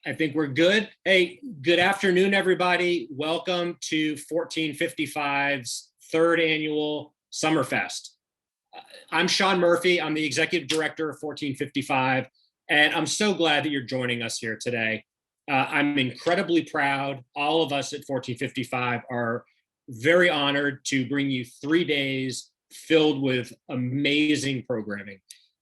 I think we're good. Hey, good afternoon, everybody. Welcome to 1455's third annual Summerfest. I'm Sean Murphy. I'm the executive director of 1455, and I'm so glad that you're joining us here today. I'm incredibly proud. All of us at 1455 are very honored to bring you 3 days filled with amazing programming.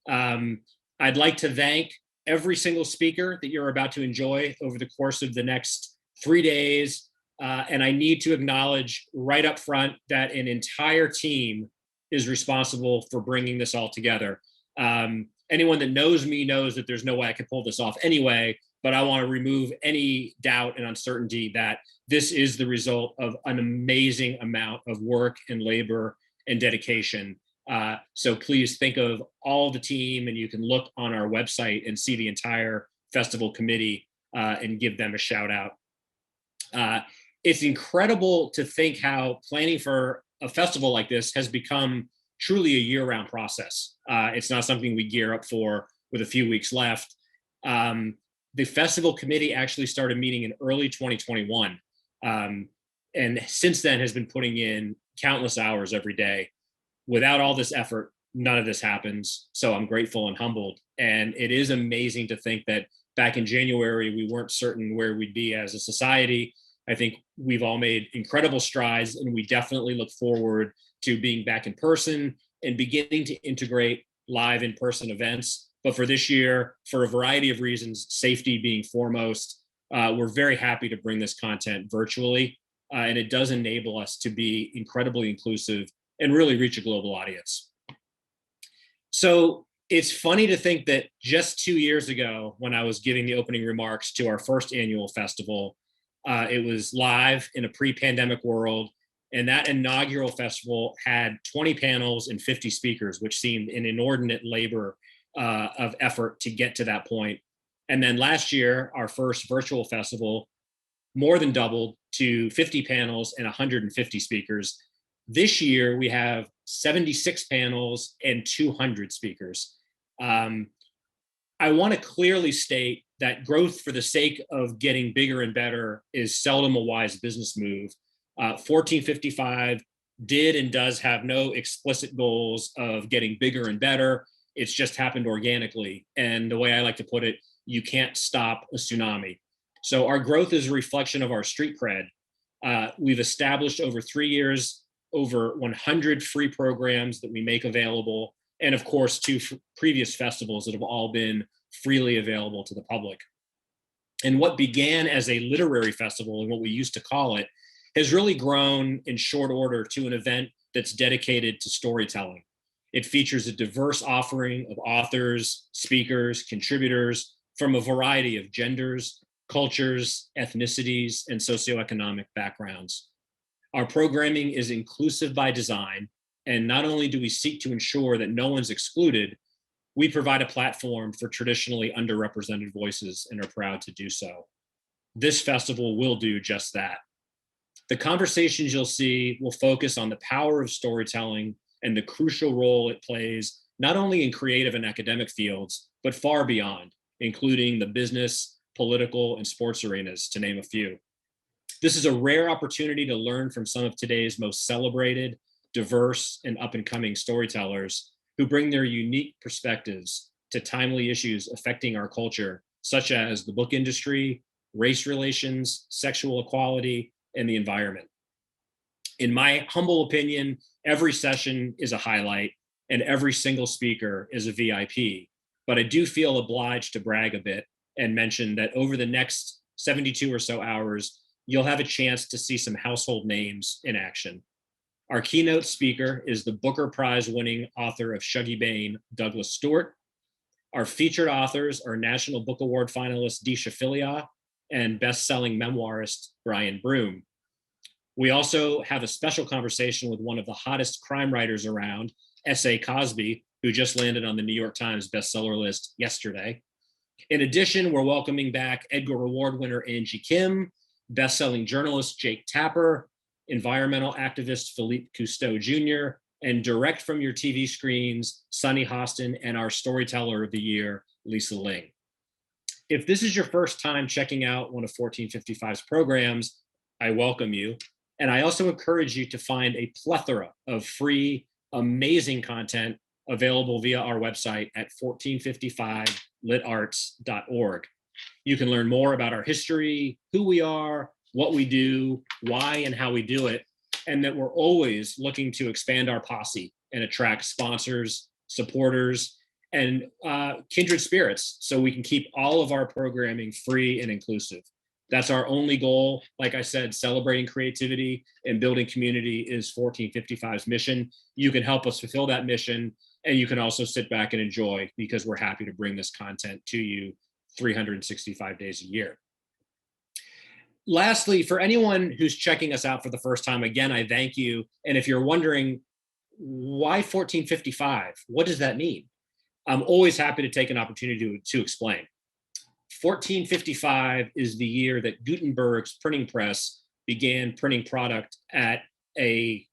I'd like to thank every single speaker that you're about to enjoy over the course of the next 3 days. And I need to acknowledge right up front that an entire team is responsible for bringing this all together. Anyone that knows me knows that there's no way I could pull this off anyway, but I want to remove any doubt and uncertainty that this is the result of an amazing amount of work and labor and dedication. So please think of all the team, and you can look on our website and see the entire festival committee and give them a shout out. It's incredible to think how planning for a festival like this has become truly a year-round process. It's not something we gear up for with a few weeks left. The festival committee actually started meeting in early 2021, and since then has been putting in countless hours every day. Without all this effort, none of this happens. So I'm grateful and humbled. And it is amazing to think that back in January, we weren't certain where we'd be as a society. I think we've all made incredible strides, and we definitely look forward to being back in person and beginning to integrate live in-person events. But for this year, for a variety of reasons, safety being foremost, we're very happy to bring this content virtually. And it does enable us to be incredibly inclusive and really reach a global audience. So it's funny to think that just 2 years ago, when I was giving the opening remarks to our first annual festival, it was live in a pre-pandemic world. And that inaugural festival had 20 panels and 50 speakers, which seemed an inordinate labor of effort to get to that point. And then last year, our first virtual festival more than doubled to 50 panels and 150 speakers. This year, we have 76 panels and 200 speakers. I want to clearly state that growth for the sake of getting bigger and better is seldom a wise business move. 1455 did and does have no explicit goals of getting bigger and better. It's just happened organically. And the way I like to put it, you can't stop a tsunami. So our growth is a reflection of our street cred. We've established over 3 years over 100 free programs that we make available, and of course, 2 previous festivals that have all been freely available to the public. And what began as a literary festival, and what we used to call it, has really grown in short order to an event that's dedicated to storytelling. It features a diverse offering of authors, speakers, contributors from a variety of genders, cultures, ethnicities, and socioeconomic backgrounds. Our programming is inclusive by design, and not only do we seek to ensure that no one's excluded, we provide a platform for traditionally underrepresented voices and are proud to do so. This festival will do just that. The conversations you'll see will focus on the power of storytelling and the crucial role it plays, not only in creative and academic fields, but far beyond, including the business, political, and sports arenas, to name a few. This is a rare opportunity to learn from some of today's most celebrated, diverse, and up-and-coming storytellers who bring their unique perspectives to timely issues affecting our culture, such as the book industry, race relations, sexual equality, and the environment. In my humble opinion, every session is a highlight and every single speaker is a VIP, but I do feel obliged to brag a bit and mention that over the next 72 or so hours, you'll have a chance to see some household names in action. Our keynote speaker is the Booker Prize winning author of Shuggie Bain, Douglas Stewart. Our featured authors are National Book Award finalist Disha Filia and best-selling memoirist Brian Broom. We also have a special conversation with one of the hottest crime writers around, S.A. Cosby, who just landed on the New York Times bestseller list yesterday. In addition, we're welcoming back Edgar Award winner Angie Kim, best-selling journalist Jake Tapper, environmental activist Philippe Cousteau Jr., and direct from your TV screens, Sunny Hostin and our storyteller of the year, Lisa Ling. If this is your first time checking out one of 1455's programs, I welcome you. And I also encourage you to find a plethora of free, amazing content available via our website at 1455litarts.org. You can learn more about our history, who we are, what we do, why and how we do it, and that we're always looking to expand our posse and attract sponsors, supporters, and kindred spirits so we can keep all of our programming free and inclusive. That's our only goal. Like I said, celebrating creativity and building community is 1455's mission. You can help us fulfill that mission, and you can also sit back and enjoy, because we're happy to bring this content to you 365 days a year. Lastly, for anyone who's checking us out for the first time, again, I thank you. And if you're wondering, why 1455? What does that mean? I'm always happy to take an opportunity to explain. 1455 is the year that Gutenberg's printing press began printing product at a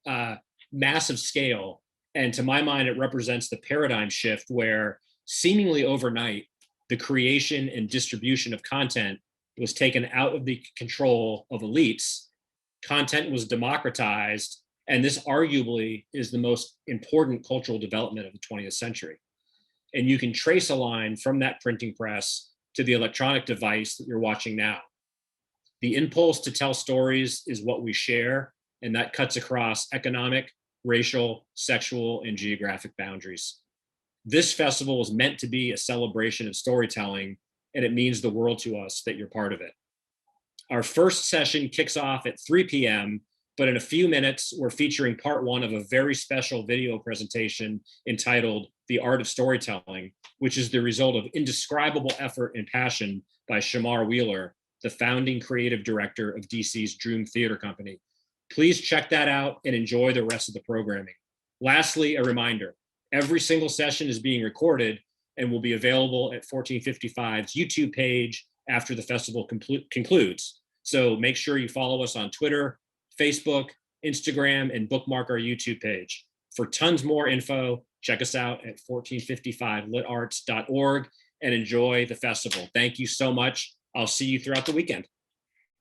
massive scale. And to my mind, it represents the paradigm shift where seemingly overnight, the creation and distribution of content was taken out of the control of elites. Content was democratized, and this arguably is the most important cultural development of the 20th century. And you can trace a line from that printing press to the electronic device that you're watching now. The impulse to tell stories is what we share, and that cuts across economic, racial, sexual, and geographic boundaries. This festival is meant to be a celebration of storytelling, and it means the world to us that you're part of it. Our first session kicks off at 3 p.m., but in a few minutes, we're featuring part one of a very special video presentation entitled The Art of Storytelling, which is the result of indescribable effort and passion by Shamar Wheeler, the founding creative director of DC's Droom Theater Company. Please check that out and enjoy the rest of the programming. Lastly, a reminder, every single session is being recorded and will be available at 1455's YouTube page after the festival concludes. So make sure you follow us on Twitter, Facebook, Instagram, and bookmark our YouTube page. For tons more info, check us out at 1455litarts.org and enjoy the festival. Thank you so much. I'll see you throughout the weekend.